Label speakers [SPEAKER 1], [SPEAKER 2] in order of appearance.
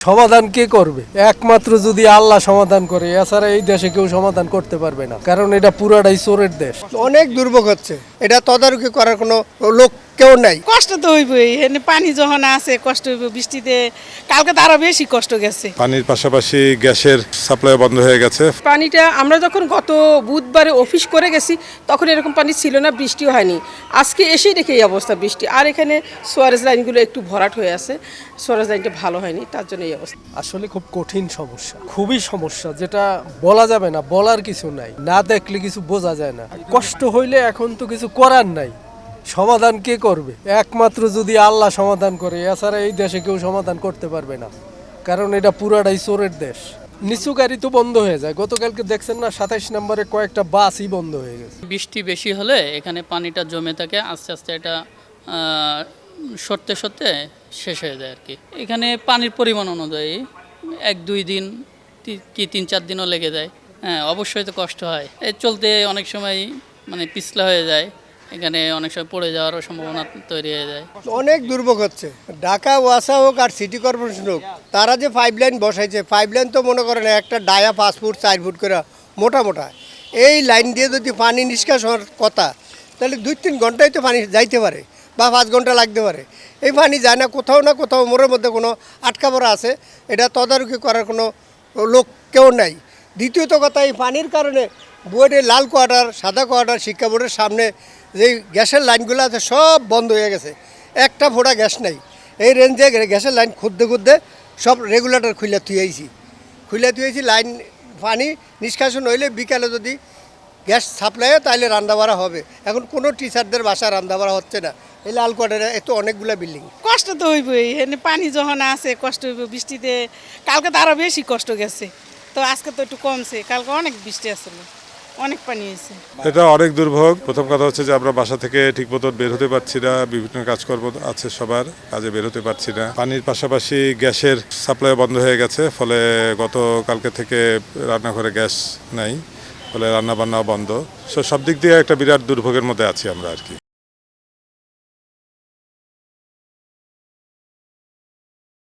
[SPEAKER 1] সমাধান কে করবে? একমাত্র যদি আল্লাহ সমাধান করে, এছাড়া এই দেশে কেউ সমাধান করতে পারবে না, কারণ এটা পুরাটাই চোরের দেশ।
[SPEAKER 2] অনেক দুর্ভোগ হচ্ছে, এটা তদারকি করার কোনো লোক কেউ নাই।
[SPEAKER 3] কষ্ট তো হইবই, এনে পানি যখন আছে কষ্ট হইব, বৃষ্টিতে কালকে তো আরো বেশি কষ্ট গেছে।
[SPEAKER 4] পানির পাশাপাশি গ্যাসের সাপ্লাই বন্ধ হয়ে গেছে।
[SPEAKER 5] পানিটা আমরা যখন গত বুধবারে অফিস করে গেছি তখন এরকম পানি ছিল না, বৃষ্টিও হয়নি। আজকে এসেই দেখে এই অবস্থা বৃষ্টি, আর এখানে সোয়ারেজ লাইনগুলো একটু ভরাট হয়ে আছে, সোয়ারেজ লাইনটা ভালো হয়নি, তার জন্য এই অবস্থা।
[SPEAKER 1] আসলে খুব কঠিন সমস্যা, খুবই সমস্যা, যেটা বলা যাবে না, বলার কিছু নাই, না দেখলে কিছু বোঝা যায় না। কষ্ট হইলে এখন তো কিছু করার নাই, সমাধান কে করবে? একমাত্র যদি আল্লাহ সমাধান করে, এছাড়া এই দেশে কেউ সমাধান করতে পারবে না, কারণ এটা পুরাটাই চোরের দেশ। নিচু গাড়ি তো বন্ধ হয়ে যায়, গতকালকে দেখছেন না 27 নম্বরে কয়েকটা বাসই বন্ধ হয়ে গেছে।
[SPEAKER 6] বৃষ্টি বেশি হলে এখানে পানিটা জমে থাকে, আস্তে আস্তে এটা সরতে সরতে শেষ হয়ে যায় আর কি। এখানে পানির পরিমাণ অনুযায়ী 1-2 দিন কি 3-4 দিনও লেগে যায়। হ্যাঁ, অবশ্যই তো কষ্ট হয়, এই চলতে অনেক সময় মানে পিছলা হয়ে যায়, এখানে অনেক সময় পড়ে যাওয়ারও সম্ভাবনা তৈরি হয়ে যায়।
[SPEAKER 2] অনেক দুর্ভোগ হচ্ছে, ঢাকা ওয়াসা হোক আর সিটি কর্পোরেশন হোক, তারা যে পাইপলাইন বসাইছে, পাইপলাইন তো মনে করেন একটা ডায়া 5 ফুট 4 ফুট করে মোটা মোটা, এই লাইন দিয়ে যদি পানি নিষ্কাশন হওয়ার কথা, তাহলে 2-3 ঘন্টায় তো পানি যাইতে পারে, বা 5 ঘন্টা লাগতে পারে। এই পানি যায় না, কোথাও না কোথাও মোড়ের মধ্যে কোনো আটকা পড়া আছে, এটা তদারকি করার কোনো লোক কেউ নাই। দ্বিতীয়ত কথা, এই পানির কারণে বোর্ডে লাল কোয়ার্টার, সাদা কোয়ার্টার, শিক্ষা বোর্ডের সামনে যেই গ্যাসের লাইনগুলো আছে সব বন্ধ হয়ে গেছে, একটা ফোঁটা গ্যাস নাই। এই রেঞ্জে গ্যাসের লাইন খুঁজতে খুঁজতে সব রেগুলেটর খুলে থুয়েছি লাইন পানি নিষ্কাশন হইলে বিকালে যদি গ্যাস সাপ্লাই হয় তাহলে রান্নাবাড়া হবে। এখন কোনো টিচারদের বাসায় রান্নাবাড়া হচ্ছে না, এই লাল কোয়ার্টারে এত অনেকগুলো বিল্ডিং।
[SPEAKER 3] কষ্ট তো হইবই, এনে পানি যখন আছে কষ্ট হইব, বৃষ্টিতে কালকে তো আরো বেশি কষ্ট গেছে, তো আজকে তো একটু কমছে, কালকে অনেক বৃষ্টি আসলে, অনেক পানি হয়েছে।
[SPEAKER 4] এটা অনেক দুর্ভোগ। প্রথম কথা হচ্ছে যে আমরা বাসা থেকে ঠিক মতো বের হতে পারছি না, বিভিন্ন কাজকর্ম আছে সবার, কাজে বের হতে পারছি না। পানির পাশাপাশি গ্যাসের সাপ্লাই বন্ধ হয়ে গেছে, ফলে কালকে থেকে রান্নাঘরে গ্যাস নাই, ফলে রান্না বান্নাও বন্ধ। সব দিক দিয়ে একটা বিরাট দুর্ভোগের মধ্যে আছি আমরা আর কি।